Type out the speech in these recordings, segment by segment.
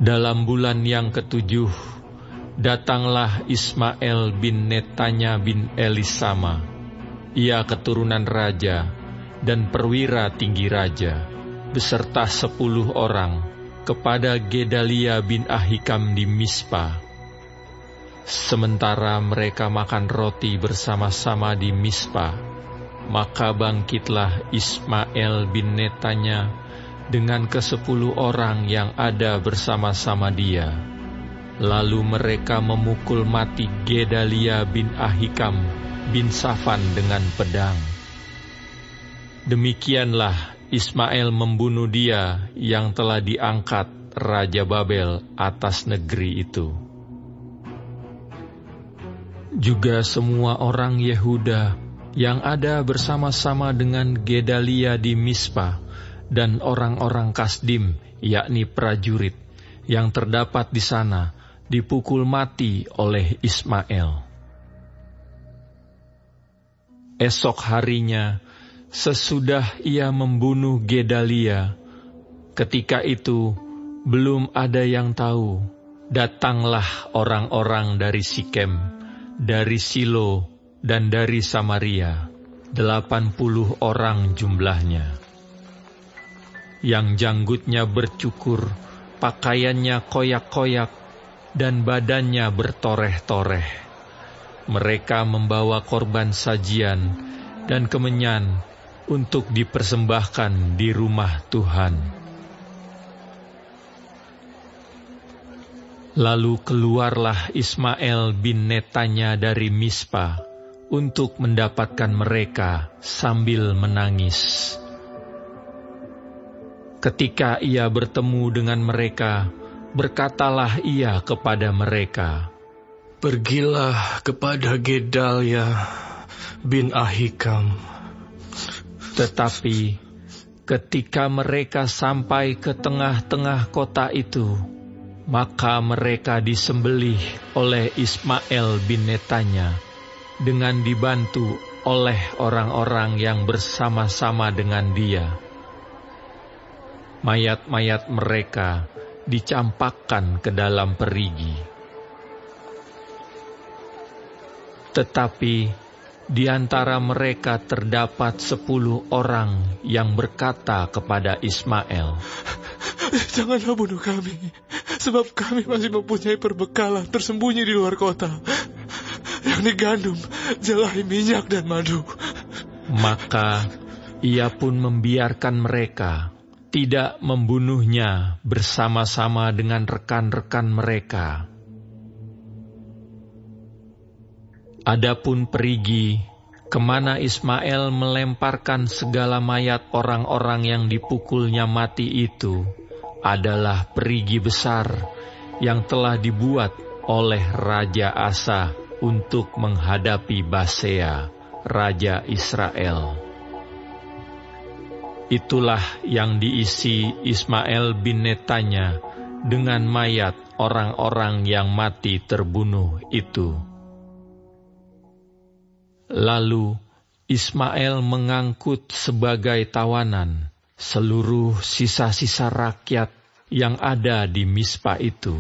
Dalam bulan yang ketujuh, datanglah Ismael bin Netanya bin Elisama. Ia keturunan raja dan perwira tinggi raja, beserta 10 orang, kepada Gedalia bin Ahikam di Mispa. Sementara mereka makan roti bersama-sama di Mispa, maka bangkitlah Ismael bin Netanya dengan ke-10 orang yang ada bersama-sama dia. Lalu mereka memukul mati Gedalia bin Ahikam bin Safan dengan pedang. Demikianlah Ismael membunuh dia yang telah diangkat Raja Babel atas negeri itu. Juga semua orang Yehuda yang ada bersama-sama dengan Gedalia di Mispa, dan orang-orang Kasdim, yakni prajurit, yang terdapat di sana, dipukul mati oleh Ismael. Esok harinya, sesudah ia membunuh Gedalia, ketika itu belum ada yang tahu, datanglah orang-orang dari Sikem, dari Silo, dan dari Samaria, 80 orang jumlahnya. Yang janggutnya bercukur, pakaiannya koyak-koyak, dan badannya bertoreh-toreh. Mereka membawa korban sajian dan kemenyan untuk dipersembahkan di rumah Tuhan. Lalu keluarlah Ismael bin Netanya dari Mispa untuk mendapatkan mereka sambil menangis. Ketika ia bertemu dengan mereka, berkatalah ia kepada mereka, "Pergilah kepada Gedalia bin Ahikam." Tetapi ketika mereka sampai ke tengah-tengah kota itu, maka mereka disembelih oleh Ismael bin Netanya dengan dibantu oleh orang-orang yang bersama-sama dengan dia. Mayat-mayat mereka dicampakkan ke dalam perigi. Tetapi di antara mereka terdapat 10 orang yang berkata kepada Ismael, "Janganlah bunuh kami, sebab kami masih mempunyai perbekalan tersembunyi di luar kota, yakni gandum, jelai, minyak, dan madu." Maka ia pun membiarkan mereka, tidak membunuhnya bersama-sama dengan rekan-rekan mereka. Adapun perigi, kemana Ismael melemparkan segala mayat orang-orang yang dipukulnya mati itu, adalah perigi besar yang telah dibuat oleh Raja Asa untuk menghadapi Basea, Raja Israel. Itulah yang diisi Ismael bin Netanya dengan mayat orang-orang yang mati terbunuh itu. Lalu Ismael mengangkut sebagai tawanan seluruh sisa-sisa rakyat yang ada di Mispa itu,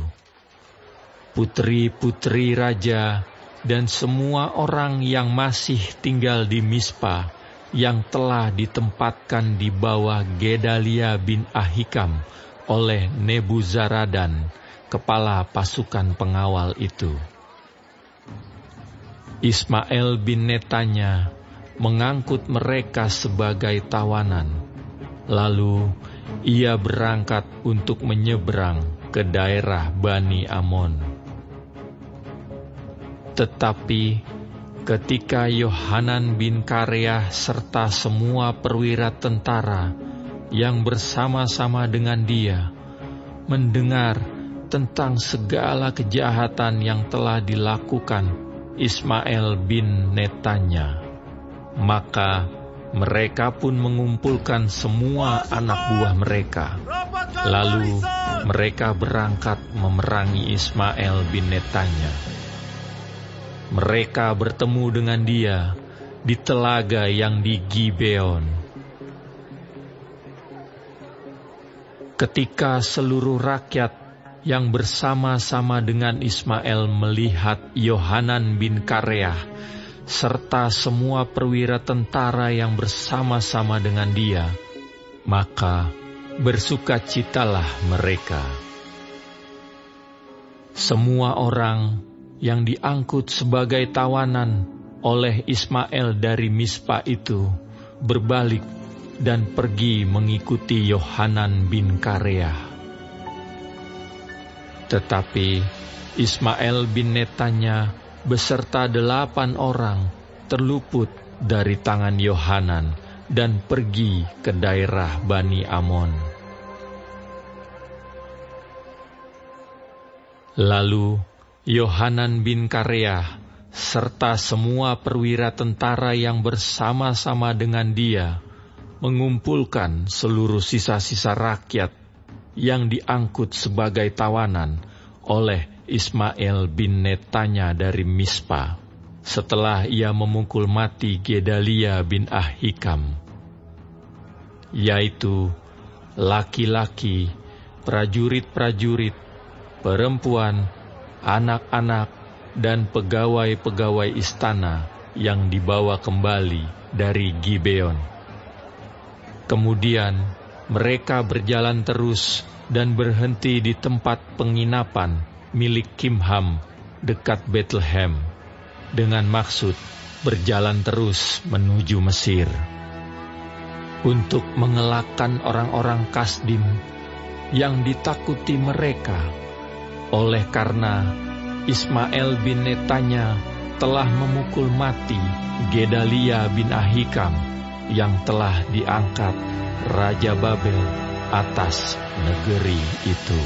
putri-putri raja dan semua orang yang masih tinggal di Mispa, yang telah ditempatkan di bawah Gedalia bin Ahikam oleh Nebuzaradan, kepala pasukan pengawal itu. Ismael bin Netanya mengangkut mereka sebagai tawanan, lalu ia berangkat untuk menyeberang ke daerah Bani Amon. Tetapi ketika Yohanan bin Kareah serta semua perwira tentara yang bersama-sama dengan dia mendengar tentang segala kejahatan yang telah dilakukan Ismael bin Netanya, maka mereka pun mengumpulkan semua anak buah mereka. Lalu mereka berangkat memerangi Ismael bin Netanya. Mereka bertemu dengan dia di telaga yang di Gibeon. Ketika seluruh rakyat yang bersama-sama dengan Ismael melihat Yohanan bin Kareah serta semua perwira tentara yang bersama-sama dengan dia, maka bersukacitalah mereka. Semua orang yang diangkut sebagai tawanan oleh Ismael dari Mispa itu berbalik dan pergi mengikuti Yohanan bin Kareah. Tetapi Ismael bin Netanya beserta 8 orang terluput dari tangan Yohanan dan pergi ke daerah Bani Amon. Lalu Yohanan bin Kareah serta semua perwira tentara yang bersama-sama dengan dia mengumpulkan seluruh sisa-sisa rakyat yang diangkut sebagai tawanan oleh Ismael bin Netanya dari Mispa, setelah ia memukul mati Gedalia bin Ahikam, yaitu laki-laki, prajurit-prajurit, perempuan, anak-anak, dan pegawai-pegawai istana yang dibawa kembali dari Gibeon. Kemudian mereka berjalan terus dan berhenti di tempat penginapan milik Kimham dekat Bethlehem, dengan maksud berjalan terus menuju Mesir, untuk mengelakkan orang-orang Kasdim yang ditakuti mereka, oleh karena Ismael bin Netanya telah memukul mati Gedalia bin Ahikam yang telah diangkat Raja Babel atas negeri itu.